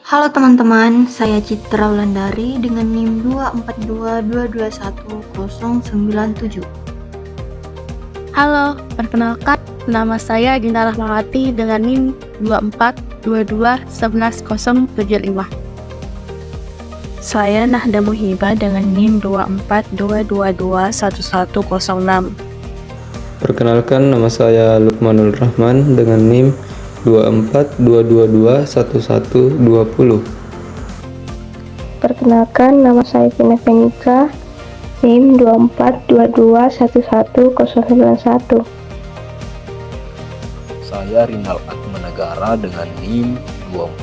Halo teman-teman, saya Citra Wulandari dengan NIM 242221097. Halo, perkenalkan, nama saya Dinda Rahmawati dengan NIM 242211075. Saya Nahda Muhibah dengan NIM 242221106. Perkenalkan, nama saya Lukmanul Rahman dengan NIM 242221120. Perkenalkan, nama saya Vina Venica, NIM 242211091. Saya Rinal Atmanegara dengan NIM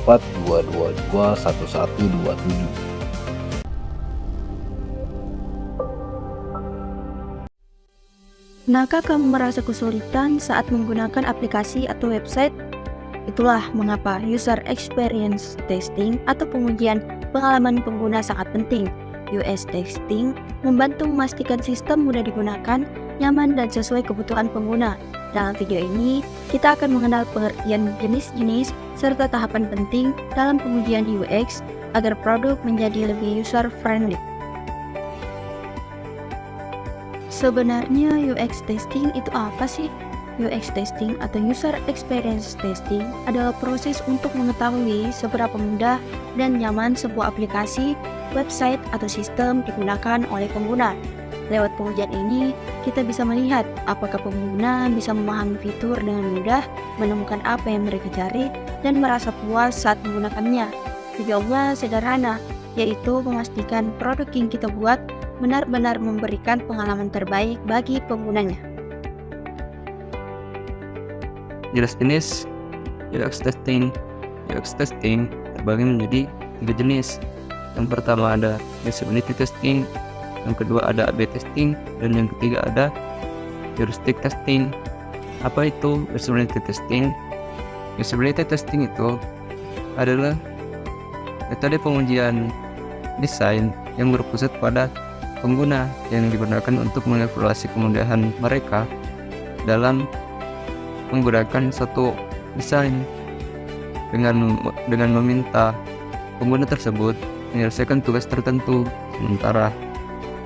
242221127. Pernahkah kamu merasa kesulitan saat menggunakan aplikasi atau website? Itulah mengapa user experience testing atau pengujian pengalaman pengguna sangat penting. UX testing membantu memastikan sistem mudah digunakan, nyaman, dan sesuai kebutuhan pengguna. Dalam video ini, kita akan mengenal pengertian jenis-jenis serta tahapan penting dalam pengujian UX agar produk menjadi lebih user-friendly. Sebenarnya UX testing itu apa sih? UX testing atau User Experience Testing adalah proses untuk mengetahui seberapa mudah dan nyaman sebuah aplikasi, website, atau sistem digunakan oleh pengguna. Lewat pengujian ini, kita bisa melihat apakah pengguna bisa memahami fitur dengan mudah, menemukan apa yang mereka cari, dan merasa puas saat menggunakannya. Tujuannya sederhana, yaitu memastikan produk yang kita buat benar-benar memberikan pengalaman terbaik bagi penggunanya. Jenis UX testing. UX testing terbagi menjadi 3 jenis. Yang pertama ada usability testing, yang kedua ada A/B testing, dan yang ketiga ada heuristic testing. Apa itu usability testing? Usability testing itu adalah metode pengujian desain yang berpusat pada pengguna yang digunakan untuk mengevaluasi kemudahan mereka dalam menggunakan suatu desain dengan meminta pengguna tersebut menyelesaikan tugas tertentu, sementara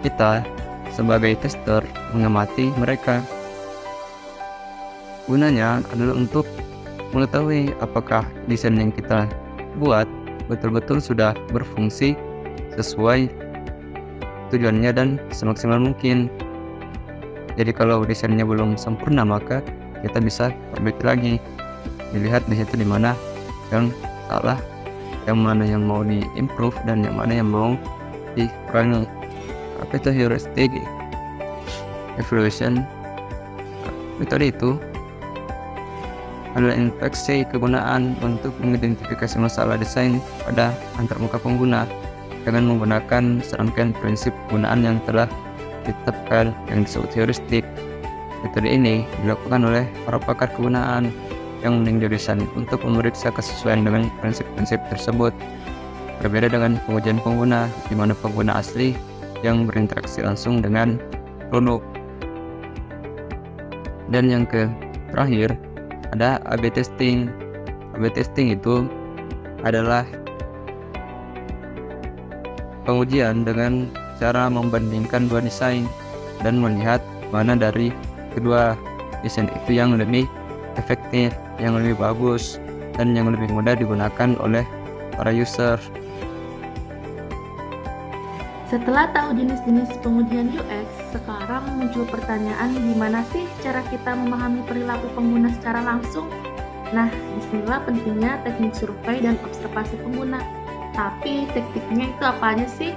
kita sebagai tester mengamati mereka. Gunanya adalah untuk mengetahui apakah desain yang kita buat betul-betul sudah berfungsi sesuai tujuannya dan semaksimal mungkin. Jadi kalau desainnya belum sempurna, maka kita bisa perbaiki lagi, dilihat di situ di mana yang salah, yang mana yang mau di-improve, dan yang mana yang mau dikurangi. Apa itu heuristic evaluation? Metode itu adalah inspeksi kegunaan untuk mengidentifikasi masalah desain pada antarmuka pengguna dengan menggunakan serangkaian prinsip penggunaan yang telah ditetapkan yang disebut heuristik. Metode ini dilakukan oleh para pakar kegunaan yang meninjau desain untuk memeriksa kesesuaian dengan prinsip-prinsip tersebut. Berbeda dengan pengujian pengguna, di mana pengguna asli yang berinteraksi langsung dengan produk. Dan yang terakhir ada A/B testing. A/B testing itu adalah pengujian dengan cara membandingkan dua desain dan melihat mana dari kedua desain itu yang lebih efektif, yang lebih bagus, dan yang lebih mudah digunakan oleh para user. Setelah tahu jenis-jenis pengujian UX, sekarang muncul pertanyaan gimana sih cara kita memahami perilaku pengguna secara langsung? Nah, disinilah pentingnya teknik survei dan observasi pengguna. Tapi tekniknya itu apa aja sih?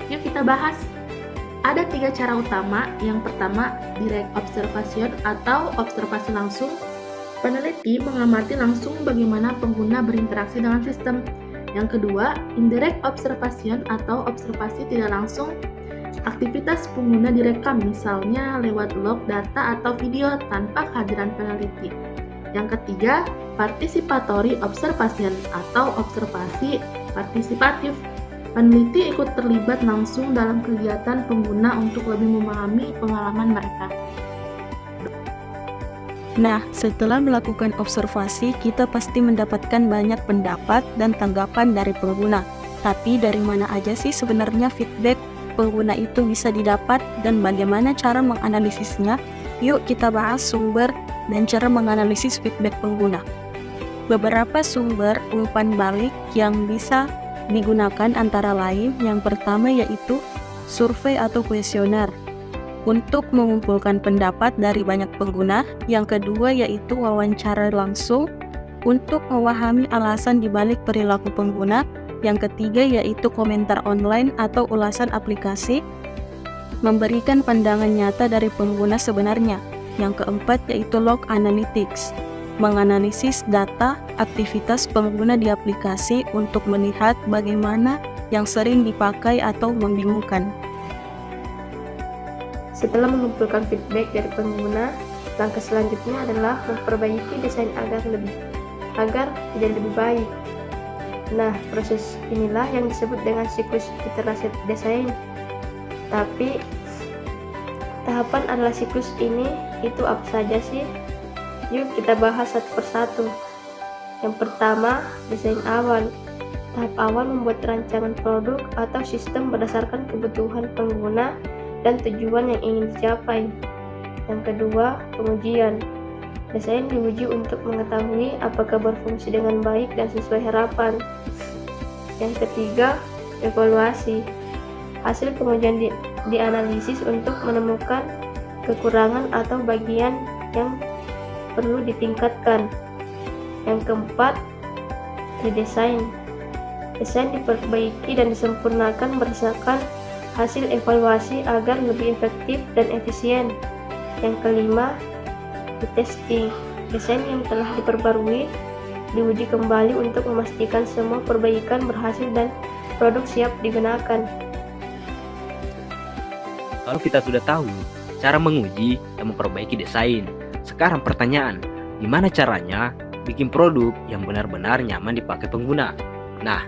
Yuk kita bahas. Ada 3 cara utama. Yang pertama, direct observation atau observasi langsung. Peneliti mengamati langsung bagaimana pengguna berinteraksi dengan sistem. Yang kedua, indirect observation atau observasi tidak langsung. Aktivitas pengguna direkam, misalnya lewat log, data, atau video tanpa kehadiran peneliti. Yang ketiga, participatory observation atau observasi partisipatif. Peneliti ikut terlibat langsung dalam kegiatan pengguna untuk lebih memahami pengalaman mereka. Nah, setelah melakukan observasi, kita pasti mendapatkan banyak pendapat dan tanggapan dari pengguna. Tapi dari mana aja sih sebenarnya feedback pengguna itu bisa didapat dan bagaimana cara menganalisisnya? Yuk kita bahas sumber dan cara menganalisis feedback pengguna. Beberapa sumber umpan balik yang bisa digunakan antara lain yang pertama yaitu survei atau kuesioner untuk mengumpulkan pendapat dari banyak pengguna. Yang kedua yaitu wawancara langsung untuk memahami alasan dibalik perilaku pengguna. Yang ketiga yaitu komentar online atau ulasan aplikasi, memberikan pandangan nyata dari pengguna sebenarnya. Yang keempat yaitu log analytics, menganalisis data aktivitas pengguna di aplikasi untuk melihat bagaimana yang sering dipakai atau membingungkan. Setelah mengumpulkan feedback dari pengguna, langkah selanjutnya adalah memperbaiki desain agar jadi lebih baik. Nah, proses inilah yang disebut dengan siklus iterasi desain. Tapi, tahapan adalah siklus ini itu apa saja sih? Yuk kita bahas satu persatu. Yang pertama, desain awal. Tahap awal membuat rancangan produk atau sistem berdasarkan kebutuhan pengguna dan tujuan yang ingin dicapai. Yang kedua, pengujian. Desain diuji untuk mengetahui apakah berfungsi dengan baik dan sesuai harapan. Yang ketiga, evaluasi. Hasil pengujian dianalisis untuk menemukan kekurangan atau bagian yang perlu ditingkatkan. Yang keempat, redesign. Desain diperbaiki dan disempurnakan berdasarkan hasil evaluasi agar lebih efektif dan efisien. Yang kelima, retesting. Desain yang telah diperbarui diuji kembali untuk memastikan semua perbaikan berhasil dan produk siap digunakan. Kalau kita sudah tahu cara menguji dan memperbaiki desain, sekarang pertanyaan, gimana caranya bikin produk yang benar-benar nyaman dipakai pengguna? Nah,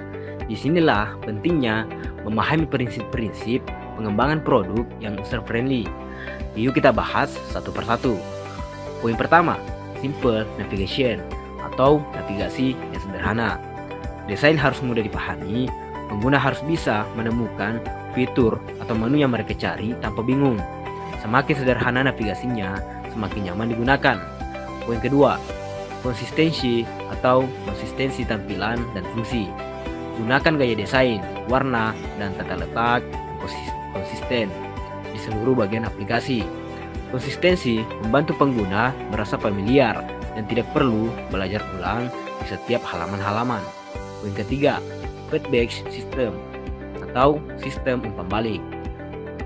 disinilah pentingnya memahami prinsip-prinsip pengembangan produk yang user-friendly. Yuk kita bahas satu persatu. Poin pertama, simple navigation atau navigasi yang sederhana. Desain harus mudah dipahami, pengguna harus bisa menemukan fitur atau menu yang mereka cari tanpa bingung. Semakin sederhana navigasinya, semakin nyaman digunakan. Poin kedua, konsistensi atau konsistensi tampilan dan fungsi. Gunakan gaya desain, warna, dan tata letak konsisten di seluruh bagian aplikasi. Konsistensi membantu pengguna merasa familiar dan tidak perlu belajar ulang di setiap halaman-halaman. Poin ketiga, feedback system atau sistem umpan balik.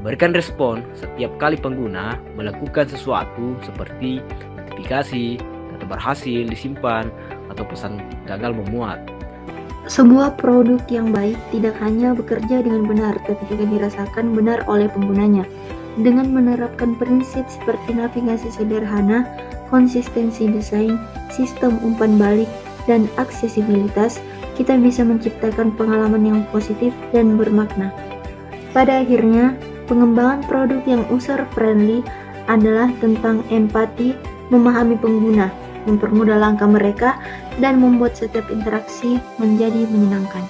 Berikan respon setiap kali pengguna melakukan sesuatu seperti notifikasi, data berhasil disimpan, atau pesan gagal memuat. Sebuah produk yang baik tidak hanya bekerja dengan benar, tapi juga dirasakan benar oleh penggunanya. Dengan menerapkan prinsip seperti navigasi sederhana, konsistensi desain, sistem umpan balik, dan aksesibilitas, kita bisa menciptakan pengalaman yang positif dan bermakna. Pada akhirnya, pengembangan produk yang user-friendly adalah tentang empati, memahami pengguna, mempermudah langkah mereka, dan membuat setiap interaksi menjadi menyenangkan.